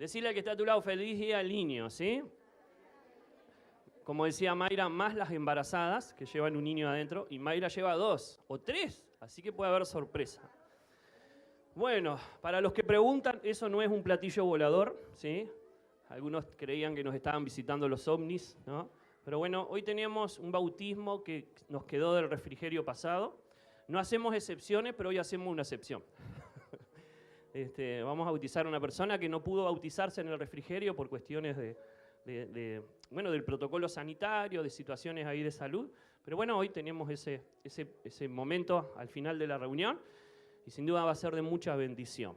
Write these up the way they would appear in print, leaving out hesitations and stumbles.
Decirle al que está a tu lado, feliz día al niño, ¿sí? Como decía Mayra, más las embarazadas que llevan un niño adentro, y Mayra lleva 2 o 3, así que puede haber sorpresa. Bueno, para los que preguntan, eso no es un platillo volador, ¿sí? Algunos creían que nos estaban visitando los ovnis, ¿no? Pero bueno, hoy tenemos un bautismo que nos quedó del refrigerio pasado. No hacemos excepciones, pero hoy hacemos una excepción. Vamos a bautizar a una persona que no pudo bautizarse en el refrigerio por cuestiones del protocolo sanitario, de situaciones ahí de salud. Pero bueno, hoy tenemos ese momento al final de la reunión y sin duda va a ser de mucha bendición.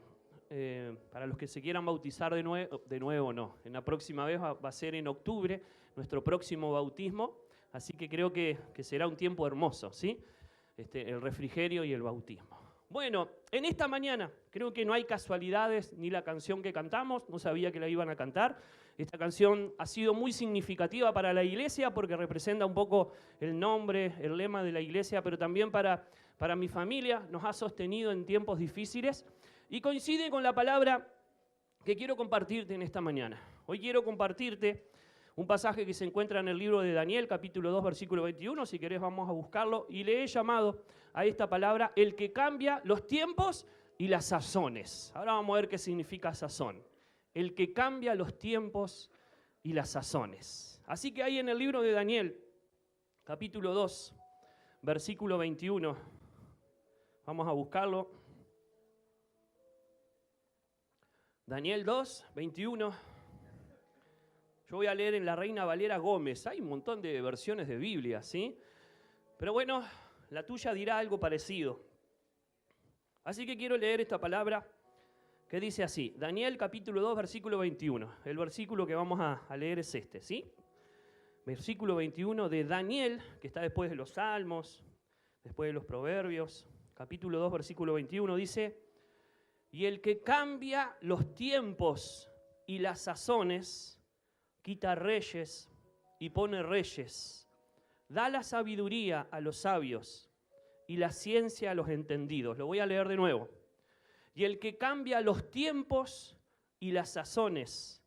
Para los que se quieran bautizar de nuevo no. En la próxima vez va a ser en octubre nuestro próximo bautismo, así que creo que será un tiempo hermoso, ¿sí? El refrigerio y el bautismo. Bueno, en esta mañana creo que no hay casualidades ni la canción que cantamos, no sabía que la iban a cantar. Esta canción ha sido muy significativa para la iglesia porque representa un poco el nombre, el lema de la iglesia, pero también para mi familia, nos ha sostenido en tiempos difíciles y coincide con la palabra que quiero compartirte en esta mañana. Hoy quiero compartirte un pasaje que se encuentra en el libro de Daniel, capítulo 2, versículo 21, si querés vamos a buscarlo, y le he llamado a esta palabra el que cambia los tiempos y las sazones. Ahora vamos a ver qué significa sazón. El que cambia los tiempos y las sazones. Así que ahí en el libro de Daniel, capítulo 2, versículo 21, vamos a buscarlo. Daniel 2, 21. Yo voy a leer en la Reina Valera Gómez. Hay un montón de versiones de Biblia, ¿sí? Pero bueno, la tuya dirá algo parecido. Así que quiero leer esta palabra que dice así. Daniel capítulo 2, versículo 21. El versículo que vamos a leer es este, ¿sí? Versículo 21 de Daniel, que está después de los Salmos, después de los Proverbios. Capítulo 2, versículo 21 dice: y el que cambia los tiempos y las sazones, quita reyes y pone reyes, da la sabiduría a los sabios y la ciencia a los entendidos. Lo voy a leer de nuevo. Y el que cambia los tiempos y las sazones,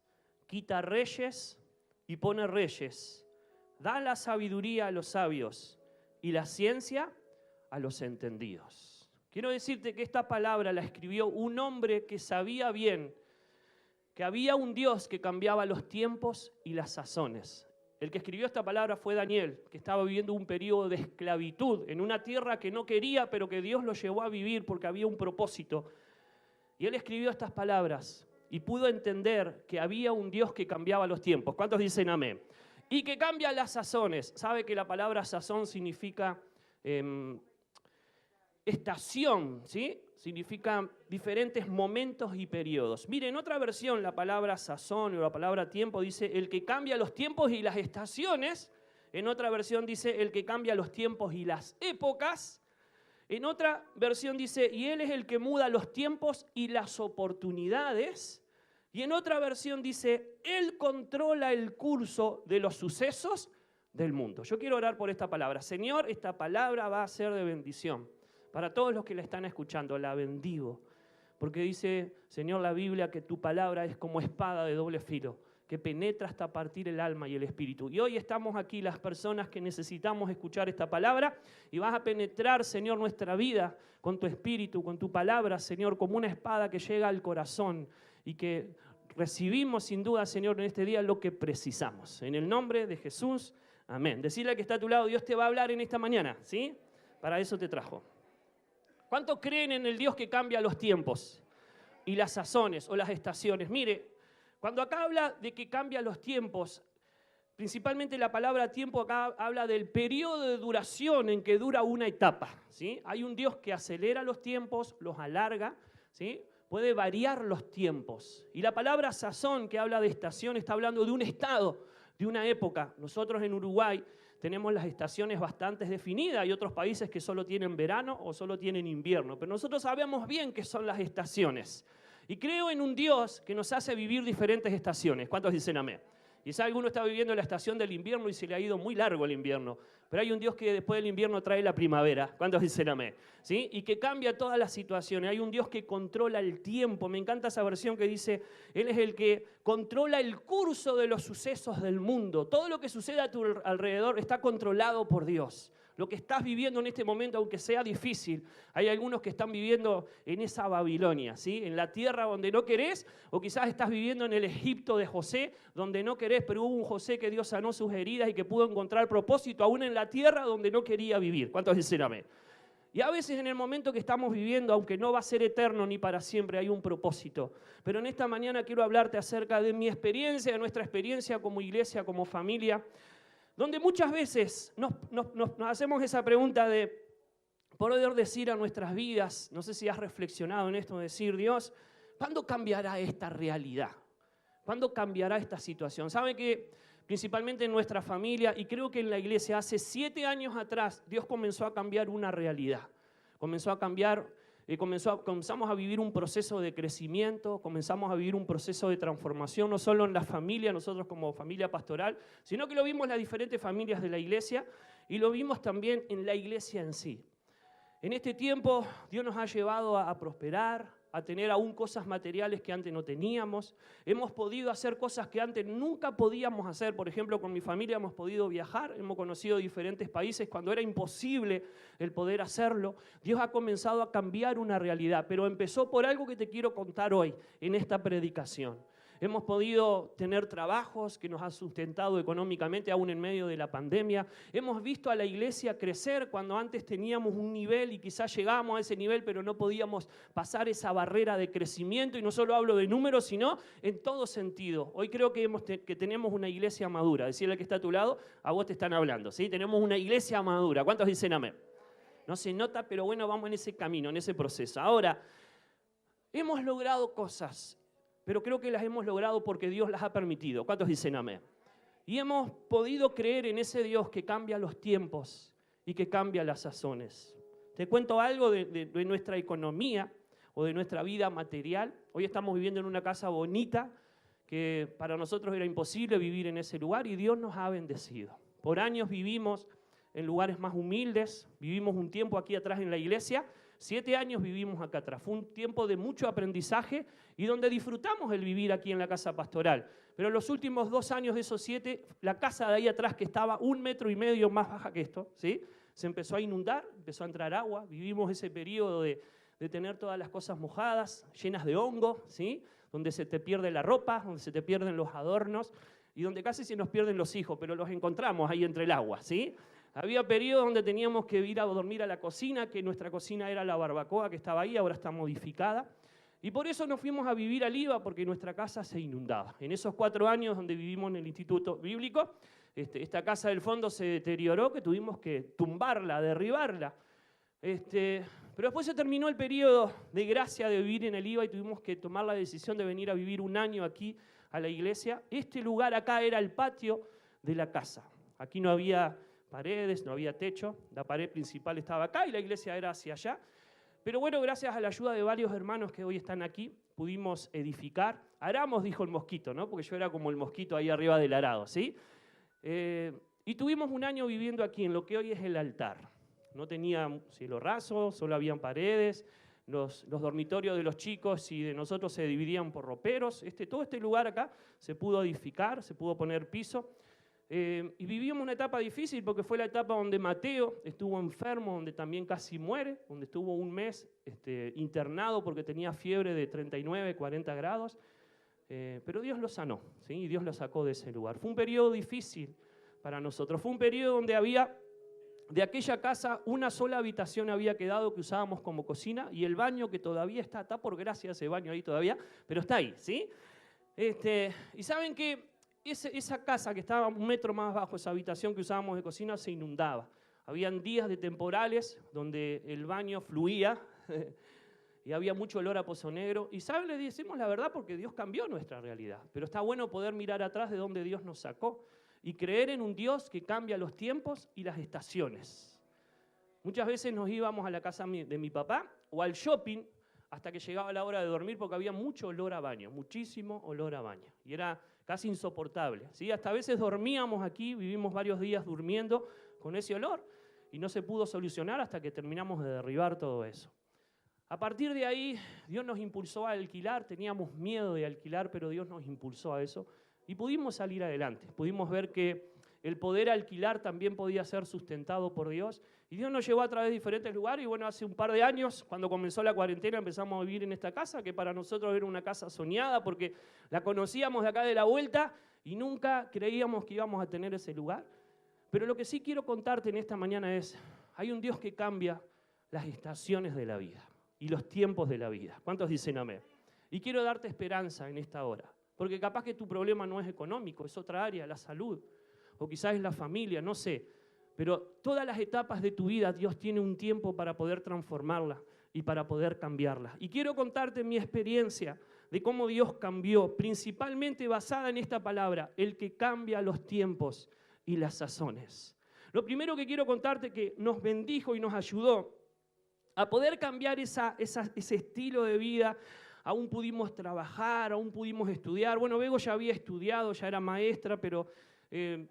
quita reyes y pone reyes, da la sabiduría a los sabios y la ciencia a los entendidos. Quiero decirte que esta palabra la escribió un hombre que sabía bien que había un Dios que cambiaba los tiempos y las sazones. El que escribió esta palabra fue Daniel, que estaba viviendo un periodo de esclavitud en una tierra que no quería, pero que Dios lo llevó a vivir porque había un propósito. Y él escribió estas palabras y pudo entender que había un Dios que cambiaba los tiempos. ¿Cuántos dicen amén? Y que cambia las sazones. ¿Sabe que la palabra sazón significa estación, ¿sí? Significa diferentes momentos y periodos. Mire, en otra versión la palabra sazón o la palabra tiempo dice el que cambia los tiempos y las estaciones. En otra versión dice el que cambia los tiempos y las épocas. En otra versión dice y él es el que muda los tiempos y las oportunidades. Y en otra versión dice él controla el curso de los sucesos del mundo. Yo quiero orar por esta palabra. Señor, esta palabra va a ser de bendición. Para todos los que la están escuchando, la bendigo. Porque dice, Señor, la Biblia, que tu palabra es como espada de doble filo, que penetra hasta partir el alma y el espíritu. Y hoy estamos aquí las personas que necesitamos escuchar esta palabra y vas a penetrar, Señor, nuestra vida con tu espíritu, con tu palabra, Señor, como una espada que llega al corazón y que recibimos sin duda, Señor, en este día lo que precisamos. En el nombre de Jesús, amén. Decirle al que está a tu lado, Dios te va a hablar en esta mañana, ¿sí? Para eso te trajo. ¿Cuántos creen en el Dios que cambia los tiempos y las sazones o las estaciones? Mire, cuando acá habla de que cambia los tiempos, principalmente la palabra tiempo acá habla del periodo de duración en que dura una etapa, ¿sí? Hay un Dios que acelera los tiempos, los alarga, ¿sí? Puede variar los tiempos. Y la palabra sazón, que habla de estación, está hablando de un estado, de una época. Nosotros en Uruguay tenemos las estaciones bastante definidas. Hay otros países que solo tienen verano o solo tienen invierno. Pero nosotros sabemos bien qué son las estaciones. Y creo en un Dios que nos hace vivir diferentes estaciones. ¿Cuántos dicen amén? Quizá alguno está viviendo la estación del invierno y se le ha ido muy largo el invierno, pero hay un Dios que después del invierno trae la primavera. ¿Cuántos dicen amén? ¿Sí? Y que cambia todas las situaciones. Hay un Dios que controla el tiempo. Me encanta esa versión que dice, Él es el que controla el curso de los sucesos del mundo. Todo lo que sucede a tu alrededor está controlado por Dios. Lo que estás viviendo en este momento, aunque sea difícil, hay algunos que están viviendo en esa Babilonia, ¿sí? En la tierra donde no querés, o quizás estás viviendo en el Egipto de José, donde no querés, pero hubo un José que Dios sanó sus heridas y que pudo encontrar propósito aún en la tierra donde no quería vivir. ¿Cuántos dicen amén? Y a veces en el momento que estamos viviendo, aunque no va a ser eterno ni para siempre, hay un propósito. Pero en esta mañana quiero hablarte acerca de mi experiencia, de nuestra experiencia como iglesia, como familia, donde muchas veces nos hacemos esa pregunta de poder decir a nuestras vidas, no sé si has reflexionado en esto, decir, Dios, ¿cuándo cambiará esta realidad? ¿Cuándo cambiará esta situación? ¿Saben que principalmente en nuestra familia, y creo que en la iglesia, hace 7 años atrás, Dios comenzó a cambiar una realidad? Comenzó a cambiar, comenzamos a vivir un proceso de crecimiento, comenzamos a vivir un proceso de transformación, no solo en la familia, nosotros como familia pastoral, sino que lo vimos en las diferentes familias de la iglesia y lo vimos también en la iglesia en sí. En este tiempo Dios nos ha llevado a prosperar, a tener aún cosas materiales que antes no teníamos. Hemos podido hacer cosas que antes nunca podíamos hacer. Por ejemplo, con mi familia hemos podido viajar, hemos conocido diferentes países cuando era imposible el poder hacerlo. Dios ha comenzado a cambiar una realidad, pero empezó por algo que te quiero contar hoy en esta predicación. Hemos podido tener trabajos que nos han sustentado económicamente aún en medio de la pandemia. Hemos visto a la iglesia crecer cuando antes teníamos un nivel y quizás llegábamos a ese nivel, pero no podíamos pasar esa barrera de crecimiento. Y no solo hablo de números, sino en todo sentido. Hoy creo que tenemos una iglesia madura. Decirle al que está a tu lado, a vos te están hablando, ¿sí? Tenemos una iglesia madura. ¿Cuántos dicen amén? No se nota, pero bueno, vamos en ese camino, en ese proceso. Ahora, hemos logrado cosas, pero creo que las hemos logrado porque Dios las ha permitido. ¿Cuántos dicen amén? Y hemos podido creer en ese Dios que cambia los tiempos y que cambia las sazones. Te cuento algo de nuestra economía o de nuestra vida material. Hoy estamos viviendo en una casa bonita que para nosotros era imposible vivir en ese lugar y Dios nos ha bendecido. Por años vivimos en lugares más humildes, vivimos un tiempo aquí atrás en la iglesia, 7 años vivimos acá atrás. Fue un tiempo de mucho aprendizaje y donde disfrutamos el vivir aquí en la casa pastoral. Pero los últimos 2 años de esos 7, la casa de ahí atrás, que estaba 1,5 metros más baja que esto, ¿sí? Se empezó a inundar, empezó a entrar agua. Vivimos ese periodo de tener todas las cosas mojadas, llenas de hongo, ¿sí? Donde se te pierde la ropa, donde se te pierden los adornos y donde casi se nos pierden los hijos, pero los encontramos ahí entre el agua, ¿sí? Había periodos donde teníamos que ir a dormir a la cocina, que nuestra cocina era la barbacoa que estaba ahí, ahora está modificada. Y por eso nos fuimos a vivir al IVA, porque nuestra casa se inundaba. En esos 4 años donde vivimos en el Instituto Bíblico, esta casa del fondo se deterioró, que tuvimos que tumbarla, derribarla. Pero después se terminó el periodo de gracia de vivir en el IVA y tuvimos que tomar la decisión de venir a vivir 1 año aquí a la iglesia. Este lugar acá era el patio de la casa. Aquí no había paredes, no había techo, la pared principal estaba acá y la iglesia era hacia allá. Pero bueno, gracias a la ayuda de varios hermanos que hoy están aquí, pudimos edificar. Aramos, dijo el mosquito, ¿no? Porque yo era como el mosquito ahí arriba del arado, ¿sí? Y tuvimos 1 año viviendo aquí en lo que hoy es el altar. No tenía cielo raso, solo habían paredes, los dormitorios de los chicos y de nosotros se dividían por roperos. Todo este lugar acá se pudo edificar, se pudo poner piso. Y vivimos una etapa difícil porque fue la etapa donde Mateo estuvo enfermo, donde también casi muere, donde estuvo 1 mes internado porque tenía fiebre de 39, 40 grados. Pero Dios lo sanó, ¿sí? Y Dios lo sacó de ese lugar. Fue un periodo difícil para nosotros. Fue un periodo donde había, de aquella casa, 1 sola habitación había quedado que usábamos como cocina y el baño que todavía está por gracia ese baño ahí todavía, pero está ahí, ¿sí? Y saben que esa casa que estaba 1 metro más bajo, esa habitación que usábamos de cocina, se inundaba. Habían días de temporales donde el baño fluía y había mucho olor a pozo negro. Y ¿saben? Le decimos la verdad porque Dios cambió nuestra realidad. Pero está bueno poder mirar atrás de donde Dios nos sacó y creer en un Dios que cambia los tiempos y las estaciones. Muchas veces nos íbamos a la casa de mi papá o al shopping hasta que llegaba la hora de dormir porque había mucho olor a baño, muchísimo olor a baño. Y era casi insoportable, ¿sí? Hasta a veces dormíamos aquí, vivimos varios días durmiendo con ese olor y no se pudo solucionar hasta que terminamos de derribar todo eso. A partir de ahí, Dios nos impulsó a alquilar, teníamos miedo de alquilar, pero Dios nos impulsó a eso y pudimos salir adelante. Pudimos ver que el poder alquilar también podía ser sustentado por Dios y Dios nos llevó a través de diferentes lugares y bueno, hace un par de años, cuando comenzó la cuarentena, empezamos a vivir en esta casa, que para nosotros era una casa soñada porque la conocíamos de acá de la vuelta y nunca creíamos que íbamos a tener ese lugar. Pero lo que sí quiero contarte en esta mañana es, hay un Dios que cambia las estaciones de la vida y los tiempos de la vida. ¿Cuántos dicen amén? Y quiero darte esperanza en esta hora, porque capaz que tu problema no es económico, es otra área, la salud, o quizás es la familia, no sé. Pero todas las etapas de tu vida, Dios tiene un tiempo para poder transformarla y para poder cambiarla. Y quiero contarte mi experiencia de cómo Dios cambió, principalmente basada en esta palabra, el que cambia los tiempos y las sazones. Lo primero que quiero contarte que nos bendijo y nos ayudó a poder cambiar ese estilo de vida. Aún pudimos trabajar, aún pudimos estudiar. Bueno, Bego ya había estudiado, ya era maestra, pero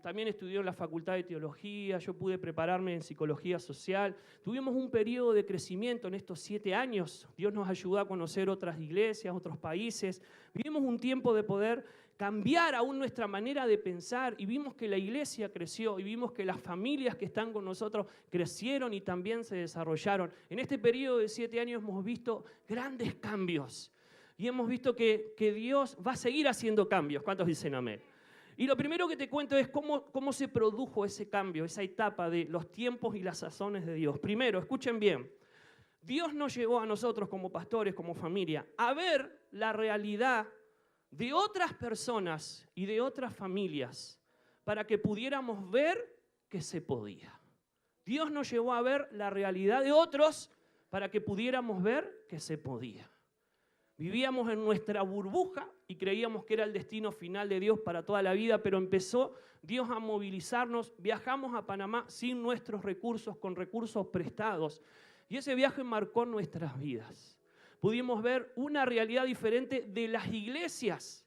también estudió en la Facultad de Teología, yo pude prepararme en Psicología Social. Tuvimos un periodo de crecimiento en estos 7 años. Dios nos ayudó a conocer otras iglesias, otros países. Vivimos un tiempo de poder cambiar aún nuestra manera de pensar y vimos que la iglesia creció y vimos que las familias que están con nosotros crecieron y también se desarrollaron. En este periodo de 7 años hemos visto grandes cambios y hemos visto que Dios va a seguir haciendo cambios. ¿Cuántos dicen amén? Y lo primero que te cuento es cómo se produjo ese cambio, esa etapa de los tiempos y las sazones de Dios. Primero, escuchen bien, Dios nos llevó a nosotros como pastores, como familia, a ver la realidad de otras personas y de otras familias para que pudiéramos ver que se podía. Dios nos llevó a ver la realidad de otros para que pudiéramos ver que se podía. Vivíamos en nuestra burbuja y creíamos que era el destino final de Dios para toda la vida, pero empezó Dios a movilizarnos. Viajamos a Panamá sin nuestros recursos, con recursos prestados. Y ese viaje marcó nuestras vidas. Pudimos ver una realidad diferente de las iglesias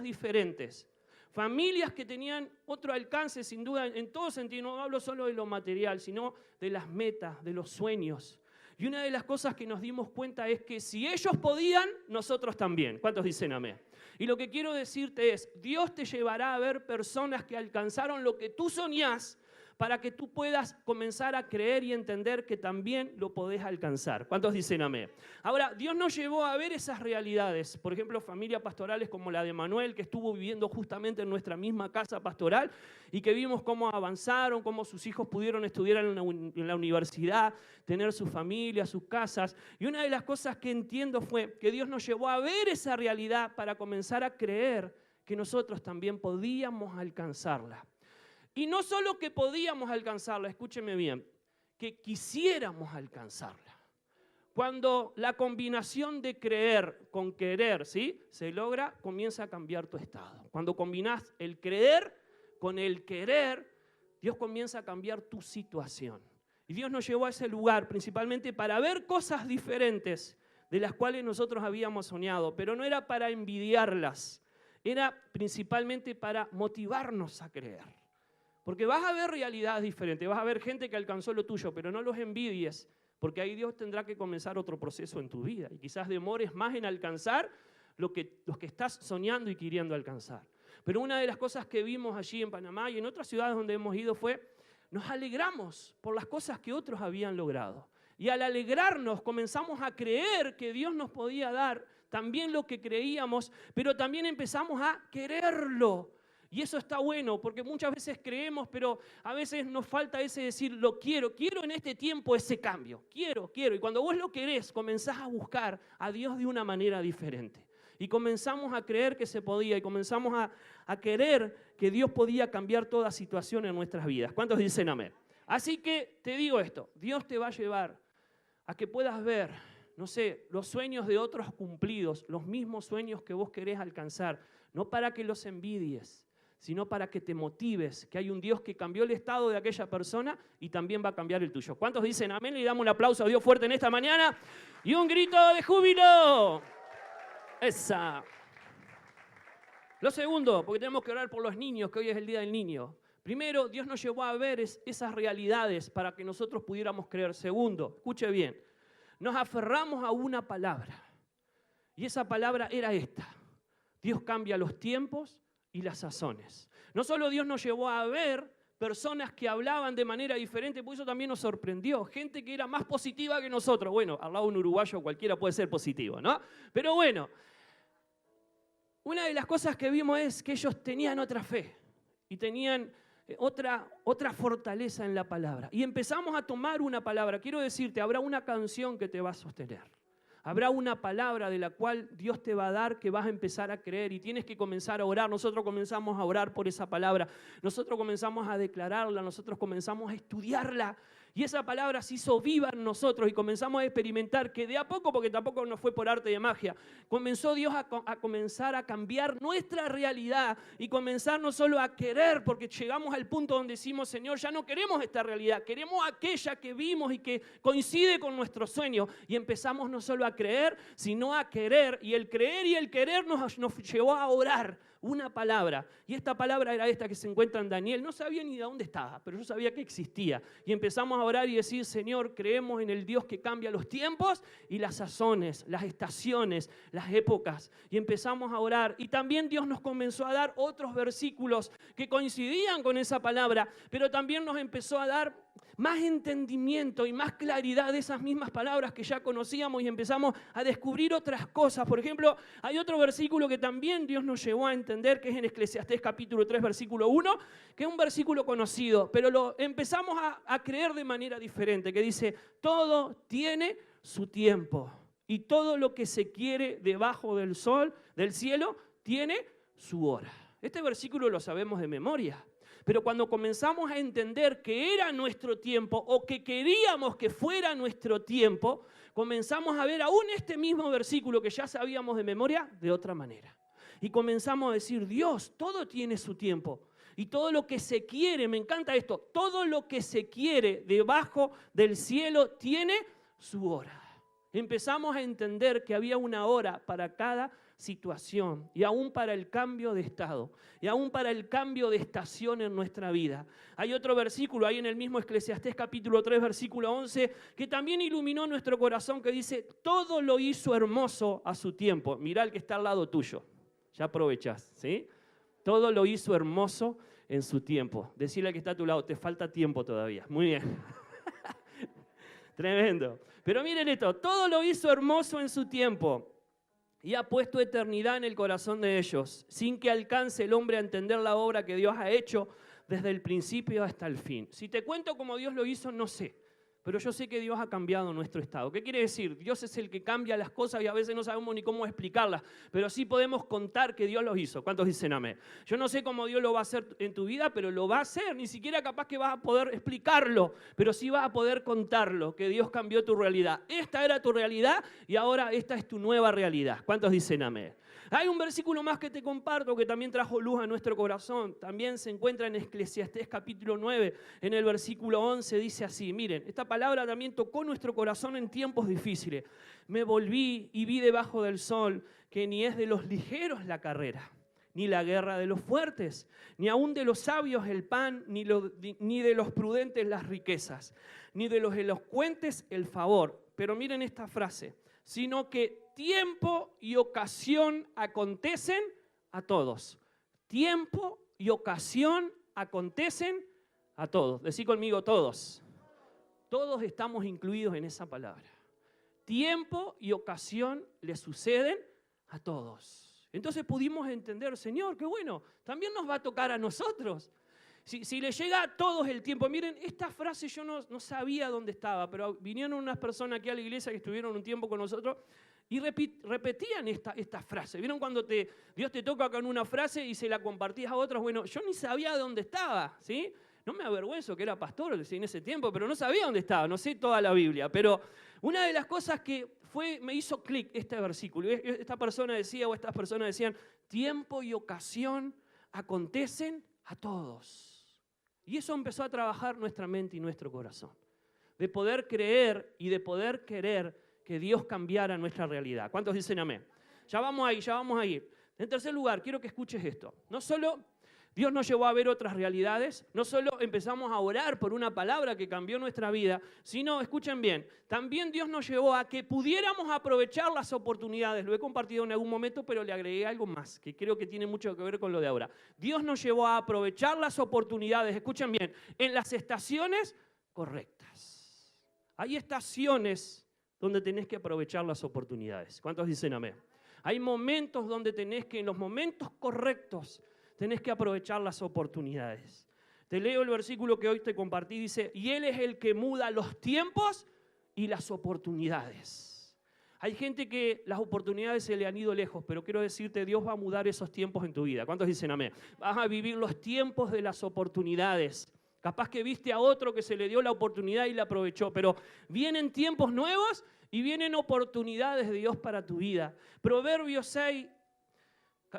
diferentes. Familias que tenían otro alcance, sin duda, en todo sentido. No hablo solo de lo material, sino de las metas, de los sueños. Y una de las cosas que nos dimos cuenta es que si ellos podían, nosotros también. ¿Cuántos dicen amén? Y lo que quiero decirte es, Dios te llevará a ver personas que alcanzaron lo que tú soñás para que tú puedas comenzar a creer y entender que también lo podés alcanzar. ¿Cuántos dicen amén? Ahora, Dios nos llevó a ver esas realidades. Por ejemplo, familias pastorales como la de Manuel, que estuvo viviendo justamente en nuestra misma casa pastoral y que vimos cómo avanzaron, cómo sus hijos pudieron estudiar en la universidad, tener su familia, sus casas. Y una de las cosas que entiendo fue que Dios nos llevó a ver esa realidad para comenzar a creer que nosotros también podíamos alcanzarla. Y no solo que podíamos alcanzarla, escúcheme bien, que quisiéramos alcanzarla. Cuando la combinación de creer con querer, ¿sí?, se logra, comienza a cambiar tu estado. Cuando combinás el creer con el querer, Dios comienza a cambiar tu situación. Y Dios nos llevó a ese lugar principalmente para ver cosas diferentes de las cuales nosotros habíamos soñado, pero no era para envidiarlas, era principalmente para motivarnos a creer. Porque vas a ver realidades diferentes, vas a ver gente que alcanzó lo tuyo, pero no los envidies, porque ahí Dios tendrá que comenzar otro proceso en tu vida y quizás demores más en alcanzar los que estás soñando y queriendo alcanzar. Pero una de las cosas que vimos allí en Panamá y en otras ciudades donde hemos ido fue, nos alegramos por las cosas que otros habían logrado. Y al alegrarnos comenzamos a creer que Dios nos podía dar también lo que creíamos, pero también empezamos a quererlo. Y eso está bueno, porque muchas veces creemos, pero a veces nos falta ese decir, lo quiero en este tiempo ese cambio, quiero. Y cuando vos lo querés, comenzás a buscar a Dios de una manera diferente. Y comenzamos a creer que se podía, y comenzamos a querer que Dios podía cambiar toda situación en nuestras vidas. ¿Cuántos dicen amén? Así que te digo esto, Dios te va a llevar a que puedas ver, no sé, los sueños de otros cumplidos, los mismos sueños que vos querés alcanzar, no para que los envidies, sino para que te motives, que hay un Dios que cambió el estado de aquella persona y también va a cambiar el tuyo. ¿Cuántos dicen amén? Le damos un aplauso a Dios fuerte en esta mañana y un grito de júbilo. Esa. Lo segundo, porque tenemos que orar por los niños, que hoy es el Día del Niño. Primero, Dios nos llevó a ver esas realidades para que nosotros pudiéramos creer. Segundo, escuche bien, nos aferramos a una palabra. Y esa palabra era esta: Dios cambia los tiempos y las sazones. No solo Dios nos llevó a ver personas que hablaban de manera diferente, por eso también nos sorprendió. Gente que era más positiva que nosotros. Bueno, al lado de un uruguayo cualquiera puede ser positivo, ¿no? Pero bueno, una de las cosas que vimos es que ellos tenían otra fe y tenían otra fortaleza en la palabra. Y empezamos a tomar una palabra. Quiero decirte, habrá una canción que te va a sostener. Habrá una palabra de la cual Dios te va a dar que vas a empezar a creer y tienes que comenzar a orar. Nosotros comenzamos a orar por esa palabra. Nosotros comenzamos a declararla. Nosotros comenzamos a estudiarla. Y esa palabra se hizo viva en nosotros y comenzamos a experimentar que de a poco, porque tampoco no fue por arte de magia, comenzó Dios a comenzar a cambiar nuestra realidad y comenzar no solo a querer, porque llegamos al punto donde decimos, Señor, ya no queremos esta realidad, queremos aquella que vimos y que coincide con nuestro sueño. Y empezamos no solo a creer, sino a querer. Y el creer y el querer nos llevó a orar una palabra. Y esta palabra era esta que se encuentra en Daniel. No sabía ni de dónde estaba, pero yo sabía que existía. Y empezamos a orar y decir, Señor, creemos en el Dios que cambia los tiempos y las sazones, las estaciones, las épocas. Y empezamos a orar. Y también Dios nos comenzó a dar otros versículos que coincidían con esa palabra, pero también nos empezó a dar más entendimiento y más claridad de esas mismas palabras que ya conocíamos y empezamos a descubrir otras cosas. Por ejemplo, hay otro versículo que también Dios nos llevó a entender, que es en Eclesiastés capítulo 3, versículo 1, que es un versículo conocido, pero lo empezamos a creer de manera diferente, que dice, todo tiene su tiempo y todo lo que se quiere debajo del sol, del cielo, tiene su hora. Este versículo lo sabemos de memoria. Pero cuando comenzamos a entender que era nuestro tiempo o que queríamos que fuera nuestro tiempo, comenzamos a ver aún este mismo versículo que ya sabíamos de memoria de otra manera. Y comenzamos a decir, Dios, todo tiene su tiempo. Y todo lo que se quiere, me encanta esto, todo lo que se quiere debajo del cielo tiene su hora. Empezamos a entender que había una hora para cada situación y aún para el cambio de estado y aún para el cambio de estación en nuestra vida. Hay otro versículo ahí en el mismo Eclesiastés capítulo 3 versículo 11 que también iluminó nuestro corazón, que dice, todo lo hizo hermoso a su tiempo. Mirá el que está al lado tuyo, ya aprovechás, ¿sí? Todo lo hizo hermoso en su tiempo. Decirle al que está a tu lado, te falta tiempo todavía. Muy bien. Tremendo. Pero miren esto, todo lo hizo hermoso en su tiempo y ha puesto eternidad en el corazón de ellos, sin que alcance el hombre a entender la obra que Dios ha hecho desde el principio hasta el fin. Si te cuento cómo Dios lo hizo, no sé, pero yo sé que Dios ha cambiado nuestro estado. ¿Qué quiere decir? Dios es el que cambia las cosas y a veces no sabemos ni cómo explicarlas, pero sí podemos contar que Dios los hizo. ¿Cuántos dicen amén? Yo no sé cómo Dios lo va a hacer en tu vida, pero lo va a hacer. Ni siquiera capaz que vas a poder explicarlo, pero sí vas a poder contarlo, que Dios cambió tu realidad. Esta era tu realidad y ahora esta es tu nueva realidad. ¿Cuántos dicen amén? Hay un versículo más que te comparto que también trajo luz a nuestro corazón. También se encuentra en Eclesiastés capítulo 9, en el versículo 11, dice así, miren, esta palabra también tocó nuestro corazón en tiempos difíciles. Me volví y vi debajo del sol que ni es de los ligeros la carrera, ni la guerra de los fuertes, ni aún de los sabios el pan, ni de los prudentes las riquezas, ni de los elocuentes el favor. Pero miren esta frase, sino que tiempo y ocasión acontecen a todos. Tiempo y ocasión acontecen a todos. Decí conmigo todos. Todos estamos incluidos en esa palabra. Tiempo y ocasión le suceden a todos. Entonces pudimos entender, Señor, qué bueno, también nos va a tocar a nosotros. Si le llega a todos el tiempo, miren, esta frase yo no sabía dónde estaba, pero vinieron unas personas aquí a la iglesia que estuvieron un tiempo con nosotros y repetían esta frase. ¿Vieron cuando Dios te toca con una frase y se la compartías a otros? Bueno, yo ni sabía dónde estaba, ¿sí? No me avergüenzo que era pastor en ese tiempo, pero no sabía dónde estaba, no sé toda la Biblia. Pero una de las cosas que me hizo clic este versículo, esta persona decía o estas personas decían, tiempo y ocasión acontecen a todos. Y eso empezó a trabajar nuestra mente y nuestro corazón. De poder creer y de poder querer que Dios cambiara nuestra realidad. ¿Cuántos dicen amén? Ya vamos ahí. En tercer lugar, quiero que escuches esto. No solo Dios nos llevó a ver otras realidades, no solo empezamos a orar por una palabra que cambió nuestra vida, sino, escuchen bien, también Dios nos llevó a que pudiéramos aprovechar las oportunidades. Lo he compartido en algún momento, pero le agregué algo más, que creo que tiene mucho que ver con lo de ahora. Dios nos llevó a aprovechar las oportunidades, escuchen bien, en las estaciones correctas. Hay estaciones donde tenés que aprovechar las oportunidades. ¿Cuántos dicen amén? Hay momentos donde tenés que, en los momentos correctos, tenés que aprovechar las oportunidades. Te leo el versículo que hoy te compartí, dice, y Él es el que muda los tiempos y las oportunidades. Hay gente que las oportunidades se le han ido lejos, pero quiero decirte, Dios va a mudar esos tiempos en tu vida. ¿Cuántos dicen amén? Vas a vivir los tiempos de las oportunidades. Capaz que viste a otro que se le dio la oportunidad y la aprovechó, pero vienen tiempos nuevos y vienen oportunidades de Dios para tu vida. Proverbios 6,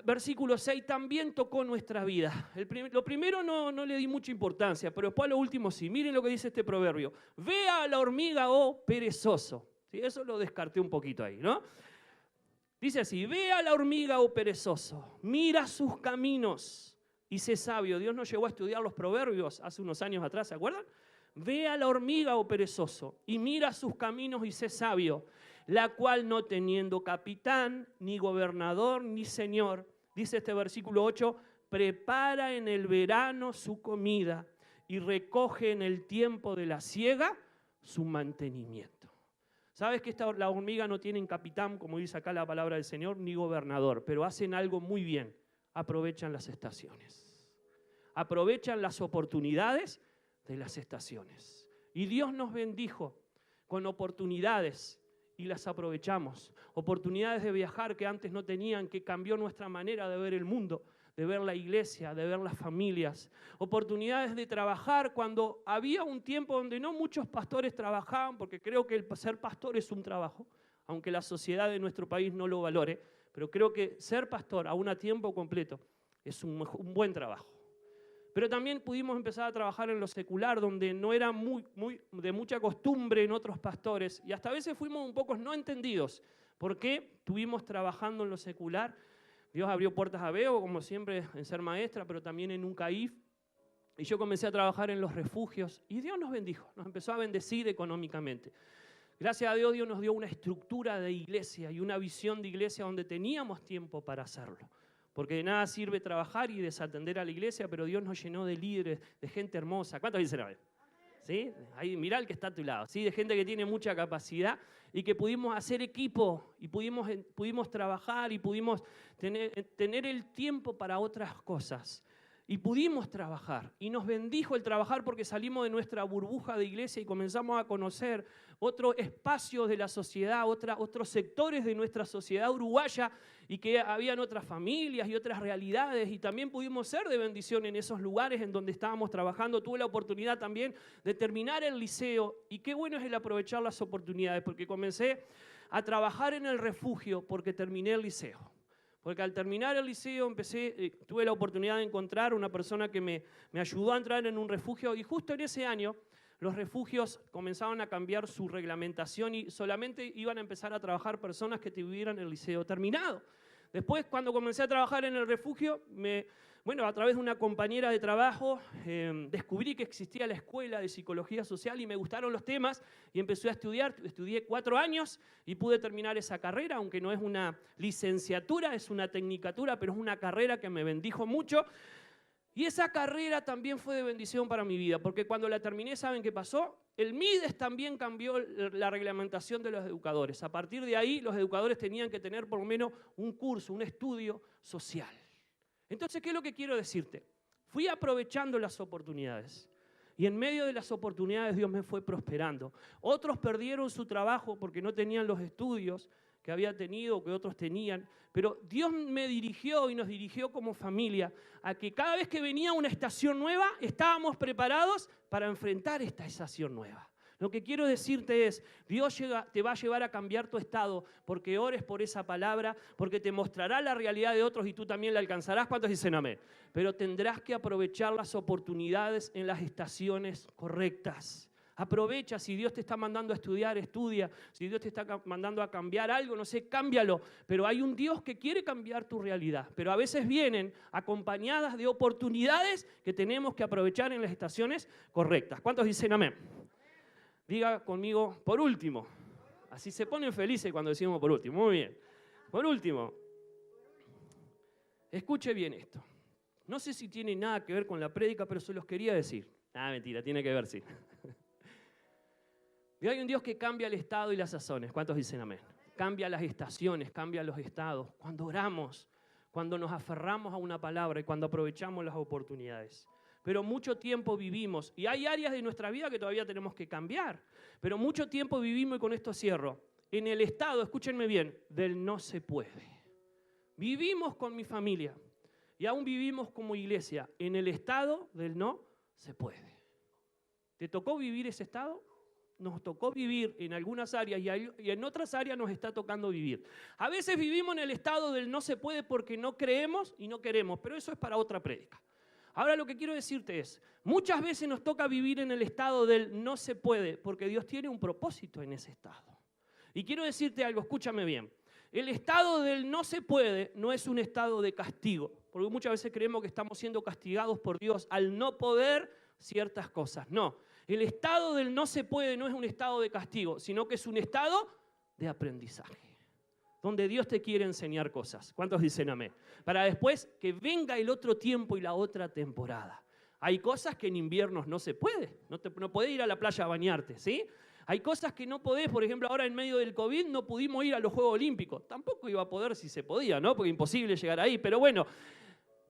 versículo 6 también tocó nuestra vida. Lo primero no le di mucha importancia, pero después a lo último sí. Miren lo que dice este proverbio. Ve a la hormiga, oh perezoso. ¿Sí? Eso lo descarté un poquito ahí, ¿no? Dice así, ve a la hormiga, oh perezoso. Mira sus caminos y sé sabio. Dios nos llevó a estudiar los proverbios hace unos años atrás, ¿se acuerdan? Ve a la hormiga, oh perezoso, y mira sus caminos y sé sabio, la cual no teniendo capitán, ni gobernador, ni señor, dice este versículo 8, prepara en el verano su comida y recoge en el tiempo de la siega su mantenimiento. ¿Sabes que la hormiga no tienen capitán, como dice acá la palabra del Señor, ni gobernador, pero hacen algo muy bien? Aprovechan las estaciones. Aprovechan las oportunidades de las estaciones. Y Dios nos bendijo con oportunidades y las aprovechamos. Oportunidades de viajar que antes no tenían, que cambió nuestra manera de ver el mundo, de ver la iglesia, de ver las familias. Oportunidades de trabajar cuando había un tiempo donde no muchos pastores trabajaban, porque creo que el ser pastor es un trabajo, aunque la sociedad de nuestro país no lo valore, pero creo que ser pastor aún a tiempo completo es un buen trabajo. Pero también pudimos empezar a trabajar en lo secular, donde no era de mucha costumbre en otros pastores, y hasta a veces fuimos un poco no entendidos. ¿Por qué estuvimos trabajando en lo secular? Dios abrió puertas a Beo, como siempre, en ser maestra, pero también en un CAIF. Y yo comencé a trabajar en los refugios, y Dios nos bendijo, nos empezó a bendecir económicamente. Gracias a Dios, Dios nos dio una estructura de iglesia y una visión de iglesia donde teníamos tiempo para hacerlo. Porque de nada sirve trabajar y desatender a la iglesia, pero Dios nos llenó de líderes, de gente hermosa. ¿Cuántos dicen amén? ¿Sí? Ahí, mirá el que está a tu lado, ¿sí? De gente que tiene mucha capacidad y que pudimos hacer equipo y pudimos trabajar y pudimos tener el tiempo para otras cosas. Y pudimos trabajar y nos bendijo el trabajar porque salimos de nuestra burbuja de iglesia y comenzamos a conocer otros espacios de la sociedad, otros sectores de nuestra sociedad uruguaya y que habían otras familias y otras realidades y también pudimos ser de bendición en esos lugares en donde estábamos trabajando. Tuve la oportunidad también de terminar el liceo y qué bueno es el aprovechar las oportunidades porque comencé a trabajar en el refugio porque terminé el liceo. Porque al terminar el liceo tuve la oportunidad de encontrar una persona que me ayudó a entrar en un refugio y justo en ese año los refugios comenzaban a cambiar su reglamentación y solamente iban a empezar a trabajar personas que tuvieran el liceo terminado. Después, cuando comencé a trabajar en el refugio, a través de una compañera de trabajo, descubrí que existía la escuela de psicología social y me gustaron los temas y empecé a estudiar. Estudié 4 años y pude terminar esa carrera, aunque no es una licenciatura, es una tecnicatura, pero es una carrera que me bendijo mucho. Y esa carrera también fue de bendición para mi vida, porque cuando la terminé, ¿saben qué pasó? El MIDES también cambió la reglamentación de los educadores. A partir de ahí, los educadores tenían que tener por lo menos un curso, un estudio social. Entonces, ¿qué es lo que quiero decirte? Fui aprovechando las oportunidades y en medio de las oportunidades Dios me fue prosperando. Otros perdieron su trabajo porque no tenían los estudios que había tenido, que otros tenían, pero Dios me dirigió y nos dirigió como familia a que cada vez que venía una estación nueva, estábamos preparados para enfrentar esta estación nueva. Lo que quiero decirte es, Dios te va a llevar a cambiar tu estado porque ores por esa palabra, porque te mostrará la realidad de otros y tú también la alcanzarás. ¿Cuántos dicen amén? Pero tendrás que aprovechar las oportunidades en las estaciones correctas. Aprovecha, si Dios te está mandando a estudiar, estudia. Si Dios te está mandando a cambiar algo, no sé, cámbialo. Pero hay un Dios que quiere cambiar tu realidad. Pero a veces vienen acompañadas de oportunidades que tenemos que aprovechar en las estaciones correctas. ¿Cuántos dicen amén? Diga conmigo, por último. Así se ponen felices cuando decimos por último. Muy bien. Por último, escuche bien esto. No sé si tiene nada que ver con la prédica, pero se los quería decir. Ah, mentira, tiene que ver, sí. Y hay un Dios que cambia el estado y las sazones. ¿Cuántos dicen amén? Cambia las estaciones, cambia los estados. Cuando oramos, cuando nos aferramos a una palabra y cuando aprovechamos las oportunidades. Pero mucho tiempo vivimos, y hay áreas de nuestra vida que todavía tenemos que cambiar, pero mucho tiempo vivimos, y con esto cierro, en el estado, escúchenme bien, del no se puede. Vivimos con mi familia y aún vivimos como iglesia en el estado del no se puede. ¿Te tocó vivir ese estado? Nos tocó vivir en algunas áreas y en otras áreas nos está tocando vivir. A veces vivimos en el estado del no se puede porque no creemos y no queremos, pero eso es para otra prédica. Ahora lo que quiero decirte es, muchas veces nos toca vivir en el estado del no se puede porque Dios tiene un propósito en ese estado. Y quiero decirte algo, escúchame bien. El estado del no se puede no es un estado de castigo, porque muchas veces creemos que estamos siendo castigados por Dios al no poder ciertas cosas. No, el estado del no se puede no es un estado de castigo, sino que es un estado de aprendizaje, donde Dios te quiere enseñar cosas. ¿Cuántos dicen amén? Para después que venga el otro tiempo y la otra temporada. Hay cosas que en inviernos no se puede, no podés ir a la playa a bañarte, ¿sí? Hay cosas que no podés, por ejemplo, ahora en medio del COVID no pudimos ir a los Juegos Olímpicos. Tampoco iba a poder si se podía, ¿no? Porque es imposible llegar ahí, pero bueno.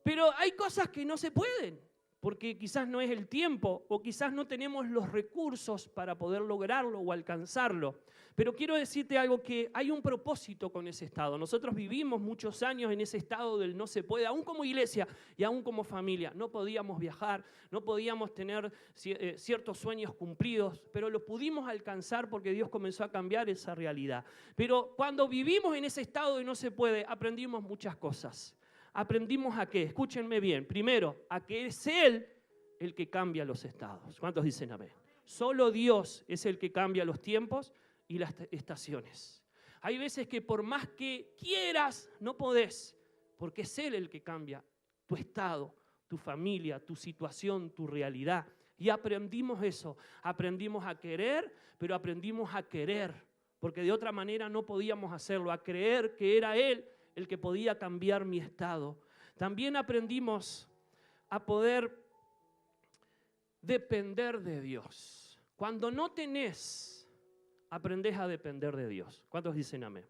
Pero hay cosas que no se pueden, porque quizás no es el tiempo o quizás no tenemos los recursos para poder lograrlo o alcanzarlo. Pero quiero decirte algo, que hay un propósito con ese estado. Nosotros vivimos muchos años en ese estado del no se puede, aún como iglesia y aún como familia. No podíamos viajar, no podíamos tener ciertos sueños cumplidos, pero lo pudimos alcanzar porque Dios comenzó a cambiar esa realidad. Pero cuando vivimos en ese estado de no se puede, aprendimos muchas cosas. ¿Aprendimos a qué? Escúchenme bien. Primero, a que es Él el que cambia los estados. ¿Cuántos dicen amén? Solo Dios es el que cambia los tiempos y las estaciones. Hay veces que por más que quieras, no podés, porque es Él el que cambia tu estado, tu familia, tu situación, tu realidad. Y aprendimos eso. Aprendimos a querer, pero aprendimos a querer, porque de otra manera no podíamos hacerlo, a creer que era Él el que podía cambiar mi estado. También aprendimos a poder depender de Dios. Cuando no tenés, aprendés a depender de Dios. ¿Cuántos dicen amén?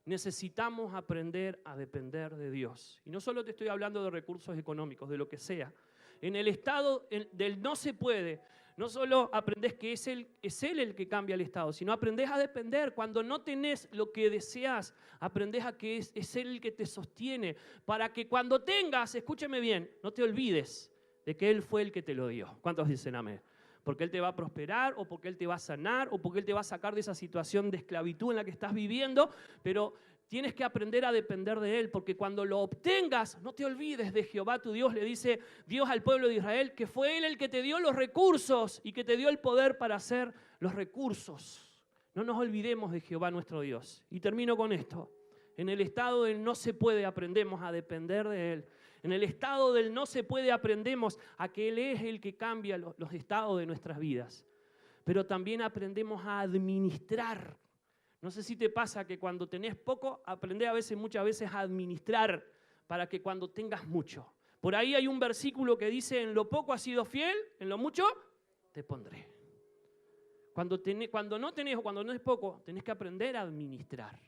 Necesitamos aprender a depender de Dios. Y no solo te estoy hablando de recursos económicos, de lo que sea. En el estado del no se puede, no solo aprendés que es Él el que cambia el estado, sino aprendés a depender. Cuando no tenés lo que deseas, aprendés a que es Él el que te sostiene, para que cuando tengas, escúcheme bien, no te olvides de que Él fue el que te lo dio. ¿Cuántos dicen amén? Porque Él te va a prosperar, o porque Él te va a sanar, o porque Él te va a sacar de esa situación de esclavitud en la que estás viviendo, pero tienes que aprender a depender de Él, porque cuando lo obtengas, no te olvides de Jehová tu Dios. Le dice Dios al pueblo de Israel que fue Él el que te dio los recursos y que te dio el poder para hacer los recursos. No nos olvidemos de Jehová nuestro Dios. Y termino con esto. En el estado del no se puede, aprendemos a depender de Él. En el estado del no se puede, aprendemos a que Él es el que cambia los estados de nuestras vidas. Pero también aprendemos a administrar. No sé si te pasa que cuando tenés poco, aprendés muchas veces a administrar para que cuando tengas mucho. Por ahí hay un versículo que dice, en lo poco has sido fiel, en lo mucho te pondré. Cuando no tenés o cuando no es poco, tenés que aprender a administrar.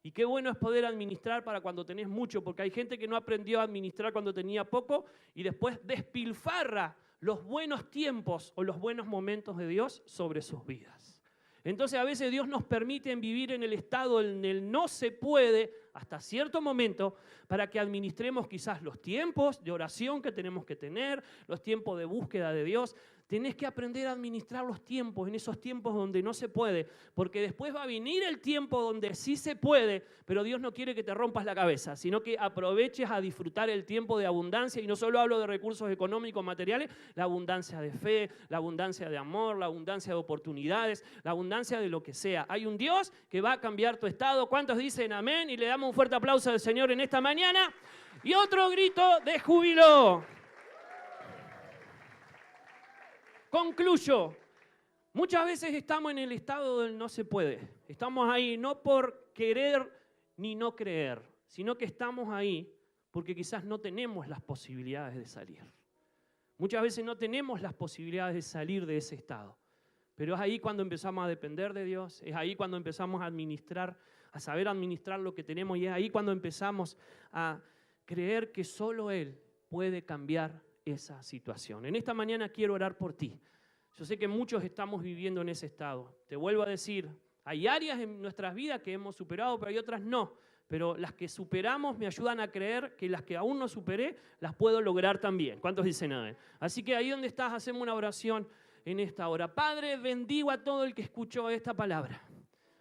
Y qué bueno es poder administrar para cuando tenés mucho, porque hay gente que no aprendió a administrar cuando tenía poco y después despilfarra los buenos tiempos o los buenos momentos de Dios sobre sus vidas. Entonces a veces Dios nos permite vivir en el estado en el no se puede hasta cierto momento para que administremos quizás los tiempos de oración que tenemos que tener, los tiempos de búsqueda de Dios. Tenés que aprender a administrar los tiempos, en esos tiempos donde no se puede, porque después va a venir el tiempo donde sí se puede, pero Dios no quiere que te rompas la cabeza, sino que aproveches a disfrutar el tiempo de abundancia, y no solo hablo de recursos económicos, materiales, la abundancia de fe, la abundancia de amor, la abundancia de oportunidades, la abundancia de lo que sea. Hay un Dios que va a cambiar tu estado. ¿Cuántos dicen amén? Y le damos un fuerte aplauso al Señor en esta mañana. Y otro grito de júbilo. Concluyo. Muchas veces estamos en el estado del no se puede. Estamos ahí no por querer ni no creer, sino que estamos ahí porque quizás no tenemos las posibilidades de salir. Muchas veces no tenemos las posibilidades de salir de ese estado. Pero es ahí cuando empezamos a depender de Dios, es ahí cuando empezamos a administrar, a saber administrar lo que tenemos, y es ahí cuando empezamos a creer que solo Él puede cambiar esa situación. En esta mañana quiero orar por ti. Yo sé que muchos estamos viviendo en ese estado. Te vuelvo a decir, hay áreas en nuestras vidas que hemos superado, pero hay otras no. Pero las que superamos me ayudan a creer que las que aún no superé, las puedo lograr también. ¿Cuántos dicen amén? Así que ahí donde estás, hacemos una oración en esta hora. Padre, bendigo a todo el que escuchó esta palabra,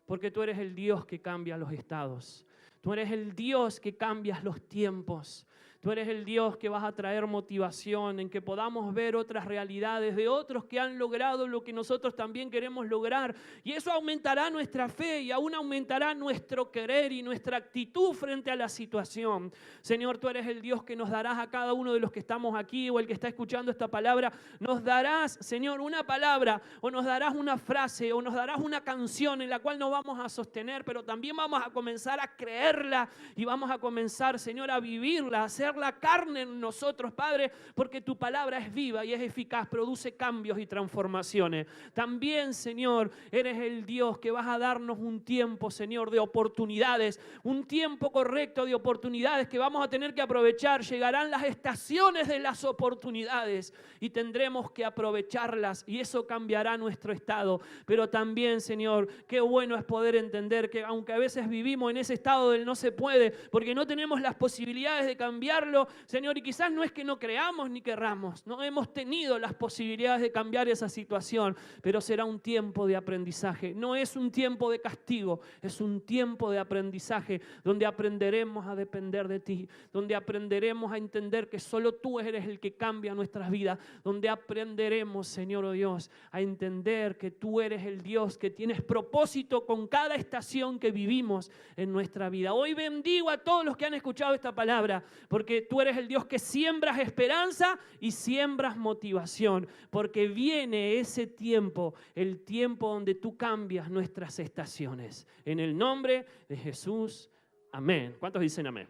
porque tú eres el Dios que cambia los estados. Tú eres el Dios que cambias los tiempos. Tú eres el Dios que vas a traer motivación, en que podamos ver otras realidades de otros que han logrado lo que nosotros también queremos lograr. Y eso aumentará nuestra fe y aún aumentará nuestro querer y nuestra actitud frente a la situación. Señor, tú eres el Dios que nos darás a cada uno de los que estamos aquí o el que está escuchando esta palabra. Nos darás, Señor, una palabra o nos darás una frase o nos darás una canción en la cual nos vamos a sostener, pero también vamos a comenzar a creerla y vamos a comenzar, Señor, a vivirla, a hacer la carne en nosotros, Padre, porque tu palabra es viva y es eficaz, produce cambios y transformaciones. También, Señor, eres el Dios que vas a darnos un tiempo, Señor, de oportunidades, un tiempo correcto de oportunidades que vamos a tener que aprovechar. Llegarán las estaciones de las oportunidades y tendremos que aprovecharlas y eso cambiará nuestro estado. Pero también, Señor, qué bueno es poder entender que aunque a veces vivimos en ese estado del no se puede, porque no tenemos las posibilidades de cambiarlo, Señor, y quizás no es que no creamos ni querramos, no hemos tenido las posibilidades de cambiar esa situación, pero será un tiempo de aprendizaje, no es un tiempo de castigo, es un tiempo de aprendizaje donde aprenderemos a depender de ti, donde aprenderemos a entender que solo tú eres el que cambia nuestras vidas, donde aprenderemos, Señor, oh Dios, a entender que tú eres el Dios que tienes propósito con cada estación que vivimos en nuestra vida. Hoy bendigo a todos los que han escuchado esta palabra, porque tú eres el Dios que siembras esperanza y siembras motivación, porque viene ese tiempo, el tiempo donde tú cambias nuestras estaciones. En el nombre de Jesús, amén. ¿Cuántos dicen amén?